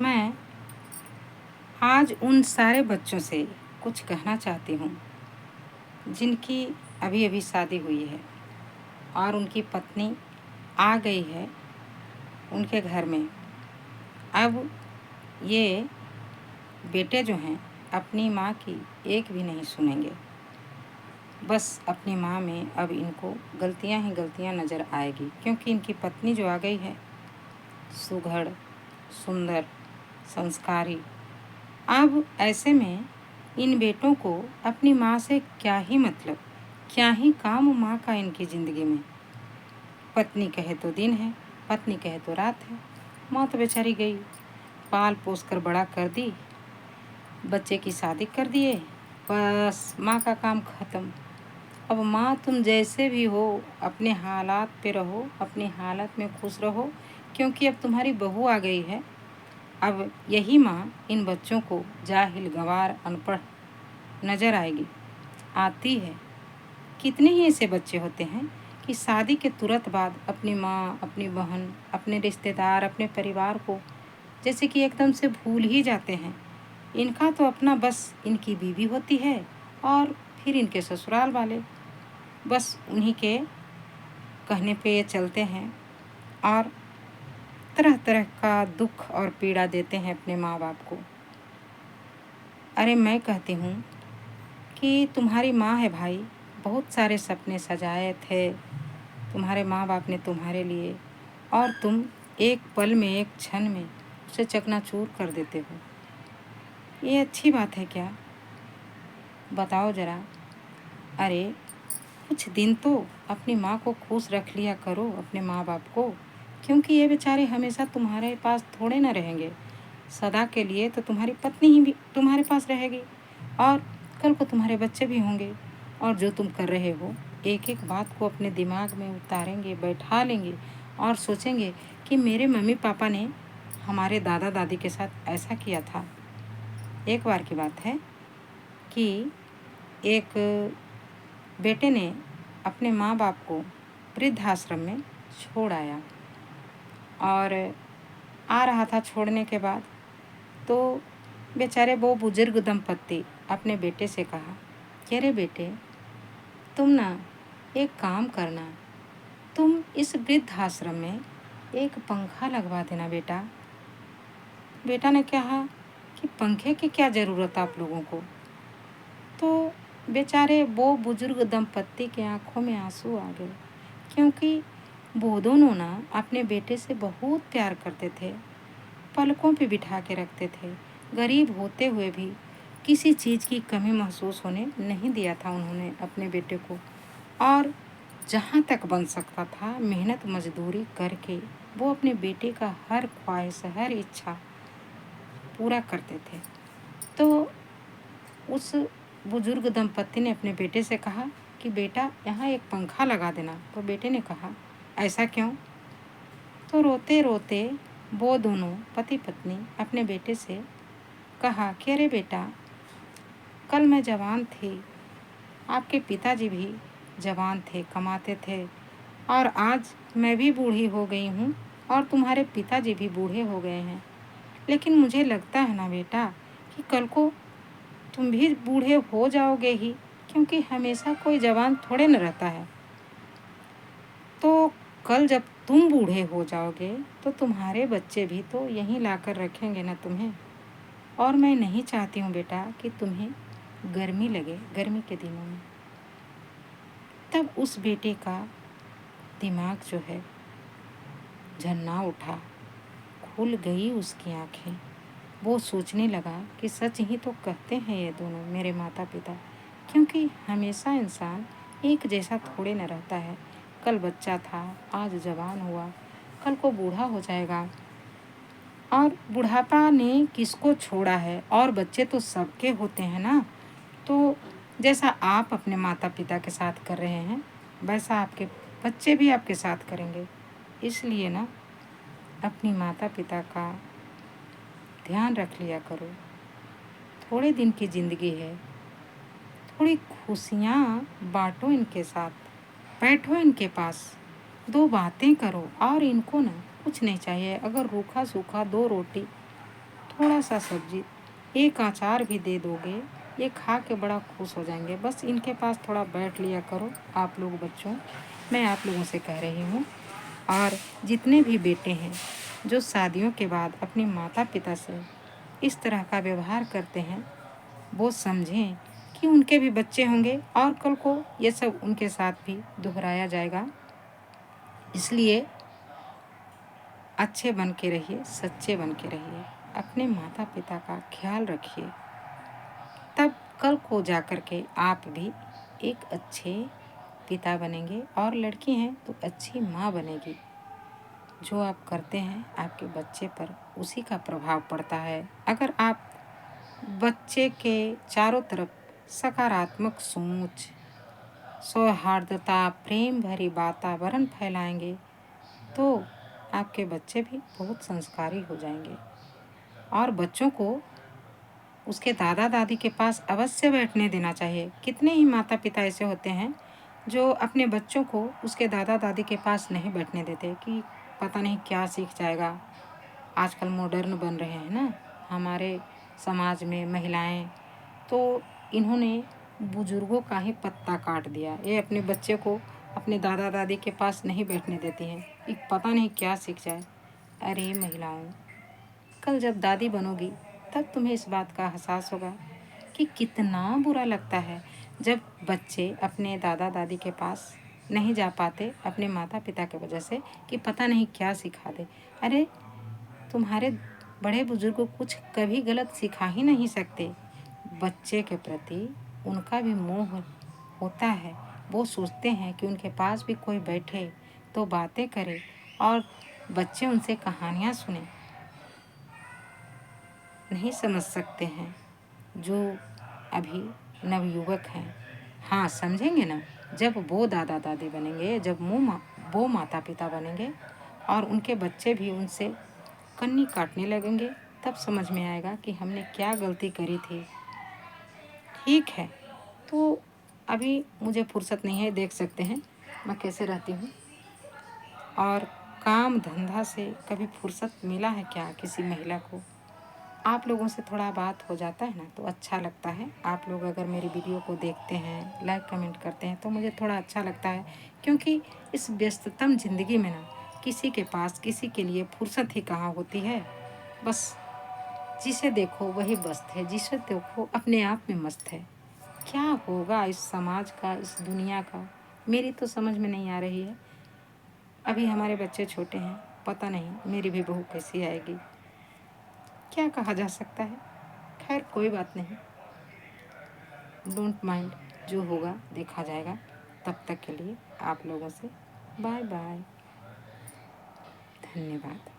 मैं आज उन सारे बच्चों से कुछ कहना चाहती हूँ जिनकी अभी अभी शादी हुई है और उनकी पत्नी आ गई है उनके घर में। अब ये बेटे जो हैं अपनी माँ की एक भी नहीं सुनेंगे। बस अपनी माँ में अब इनको गलतियाँ ही गलतियाँ नज़र आएगी, क्योंकि इनकी पत्नी जो आ गई है सुघड़, सुंदर, संस्कारी। अब ऐसे में इन बेटों को अपनी माँ से क्या ही मतलब, क्या ही काम माँ का इनकी ज़िंदगी में। पत्नी कहे तो दिन है, पत्नी कहे तो रात है। माँ तो बेचारी गई, पाल पोस कर बड़ा कर दी, बच्चे की शादी कर दिए, बस माँ का काम ख़त्म। अब माँ तुम जैसे भी हो अपने हालात पे रहो, अपनी हालत में खुश रहो, क्योंकि अब तुम्हारी बहू आ गई है। अब यही माँ इन बच्चों को जाहिल, गंवार, अनपढ़ नज़र आएगी, आती है। कितने ही ऐसे बच्चे होते हैं कि शादी के तुरंत बाद अपनी माँ, अपनी बहन, अपने रिश्तेदार, अपने परिवार को जैसे कि एकदम से भूल ही जाते हैं। इनका तो अपना बस इनकी बीवी होती है और फिर इनके ससुराल वाले, बस उन्हीं के कहने पे ये चलते हैं और तरह तरह का दुख और पीड़ा देते हैं अपने माँ बाप को। अरे मैं कहती हूँ कि तुम्हारी माँ है भाई, बहुत सारे सपने सजाए थे तुम्हारे माँ बाप ने तुम्हारे लिए, और तुम एक पल में, एक क्षण में उसे चकनाचूर कर देते हो। ये अच्छी बात है क्या? बताओ ज़रा। अरे कुछ दिन तो अपनी माँ को खुश रख लिया करो, अपने माँ बाप को, क्योंकि ये बेचारे हमेशा तुम्हारे पास थोड़े ना रहेंगे। सदा के लिए तो तुम्हारी पत्नी ही भी तुम्हारे पास रहेगी और कल को तुम्हारे बच्चे भी होंगे। और जो तुम कर रहे हो, एक एक बात को अपने दिमाग में उतारेंगे, बैठा लेंगे और सोचेंगे कि मेरे मम्मी पापा ने हमारे दादा दादी के साथ ऐसा किया था। एक बार की बात है कि एक बेटे ने अपने माँ बाप को वृद्धाश्रम में छोड़ आया और आ रहा था छोड़ने के बाद तो बेचारे वो बुजुर्ग दंपत्ति अपने बेटे से कहा कि अरे बेटे, तुम ना एक काम करना, तुम इस वृद्धाश्रम में एक पंखा लगवा देना बेटा। बेटा ने कहा कि पंखे की क्या ज़रूरत आप लोगों को? तो बेचारे वो बुजुर्ग दंपत्ति के आंखों में आंसू आ गए, क्योंकि वो दोनों ना अपने बेटे से बहुत प्यार करते थे, पलकों पे बिठा के रखते थे। गरीब होते हुए भी किसी चीज़ की कमी महसूस होने नहीं दिया था उन्होंने अपने बेटे को। और जहाँ तक बन सकता था मेहनत मजदूरी करके वो अपने बेटे का हर ख्वाहिश, हर इच्छा पूरा करते थे। तो उस बुजुर्ग दंपत्ति ने अपने बेटे से कहा कि बेटा यहाँ एक पंखा लगा देना। तो बेटे ने कहा ऐसा क्यों? तो रोते रोते वो दोनों पति पत्नी अपने बेटे से कहा कि अरे बेटा, कल मैं जवान थी, आपके पिताजी भी जवान थे, कमाते थे, और आज मैं भी बूढ़ी हो गई हूँ और तुम्हारे पिताजी भी बूढ़े हो गए हैं। लेकिन मुझे लगता है ना बेटा कि कल को तुम भी बूढ़े हो जाओगे ही, क्योंकि हमेशा कोई जवान थोड़े न रहता है। तो कल जब तुम बूढ़े हो जाओगे तो तुम्हारे बच्चे भी तो यहीं लाकर रखेंगे ना तुम्हें। और मैं नहीं चाहती हूँ बेटा कि तुम्हें गर्मी लगे गर्मी के दिनों में। तब उस बेटे का दिमाग जो है झन्ना उठा, खुल गई उसकी आंखें। वो सोचने लगा कि सच ही तो कहते हैं ये दोनों मेरे माता पिता, क्योंकि हमेशा इंसान एक जैसा थोड़े न रहता है। कल बच्चा था, आज जवान हुआ, कल को बूढ़ा हो जाएगा। और बुढ़ापा ने किसको छोड़ा है, और बच्चे तो सबके होते हैं ना। तो जैसा आप अपने माता पिता के साथ कर रहे हैं वैसा आपके बच्चे भी आपके साथ करेंगे। इसलिए ना अपनी माता पिता का ध्यान रख लिया करो। थोड़े दिन की ज़िंदगी है, थोड़ी खुशियाँ बाँटो इनके साथ, बैठो इनके पास, दो बातें करो। और इनको ना कुछ नहीं चाहिए, अगर रूखा सूखा दो रोटी थोड़ा सा सब्जी, एक अचार भी दे दोगे, ये खा के बड़ा खुश हो जाएंगे। बस इनके पास थोड़ा बैठ लिया करो आप लोग बच्चों, मैं आप लोगों से कह रही हूँ। और जितने भी बेटे हैं जो शादियों के बाद अपने माता पिता से इस तरह का व्यवहार करते हैं, वो समझें कि उनके भी बच्चे होंगे और कल को ये सब उनके साथ भी दोहराया जाएगा। इसलिए अच्छे बन के रहिए, सच्चे बन के रहिए, अपने माता पिता का ख्याल रखिए, तब कल को जा कर के आप भी एक अच्छे पिता बनेंगे, और लड़की हैं तो अच्छी माँ बनेगी। जो आप करते हैं आपके बच्चे पर उसी का प्रभाव पड़ता है। अगर आप बच्चे के चारों तरफ सकारात्मक सोच, सौहार्दता, प्रेम भरी वातावरण फैलाएंगे तो आपके बच्चे भी बहुत संस्कारी हो जाएंगे। और बच्चों को उसके दादा दादी के पास अवश्य बैठने देना चाहिए। कितने ही माता पिता ऐसे होते हैं जो अपने बच्चों को उसके दादा दादी के पास नहीं बैठने देते कि पता नहीं क्या सीख जाएगा। आजकल मॉडर्न बन रहे हैं ना हमारे समाज में महिलाएं, तो इन्होंने बुजुर्गों का ही पत्ता काट दिया। ये अपने बच्चे को अपने दादा दादी के पास नहीं बैठने देती हैं कि पता नहीं क्या सीख जाए। अरे महिलाओं, कल जब दादी बनोगी तब तुम्हें इस बात का एहसास होगा कि कितना बुरा लगता है जब बच्चे अपने दादा दादी के पास नहीं जा पाते अपने माता पिता की वजह से कि पता नहीं क्या सिखा दे। अरे तुम्हारे बड़े बुजुर्ग कुछ कभी गलत सिखा ही नहीं सकते। बच्चे के प्रति उनका भी मोह होता है। वो सोचते हैं कि उनके पास भी कोई बैठे तो बातें करे और बच्चे उनसे कहानियाँ सुने। नहीं समझ सकते हैं जो अभी नवयुवक हैं। हाँ समझेंगे ना, जब वो दादा दादी बनेंगे, जब वो माता पिता बनेंगे और उनके बच्चे भी उनसे कन्नी काटने लगेंगे, तब समझ में आएगा कि हमने क्या गलती करी थी। ठीक है, तो अभी मुझे फुर्सत नहीं है, देख सकते हैं मैं कैसे रहती हूँ। और काम धंधा से कभी फुर्सत मिला है क्या किसी महिला को? आप लोगों से थोड़ा बात हो जाता है ना तो अच्छा लगता है। आप लोग अगर मेरी वीडियो को देखते हैं, लाइक कमेंट करते हैं तो मुझे थोड़ा अच्छा लगता है, क्योंकि इस व्यस्ततम ज़िंदगी में ना किसी के पास किसी के लिए फुर्सत ही कहाँ होती है। बस जिसे देखो वही मस्त है, जिसे देखो अपने आप में मस्त है। क्या होगा इस समाज का, इस दुनिया का, मेरी तो समझ में नहीं आ रही है। अभी हमारे बच्चे छोटे हैं, पता नहीं मेरी भी बहू कैसी आएगी, क्या कहा जा सकता है। खैर कोई बात नहीं, डोंट माइंड, जो होगा देखा जाएगा। तब तक के लिए आप लोगों से बाय बाय, धन्यवाद।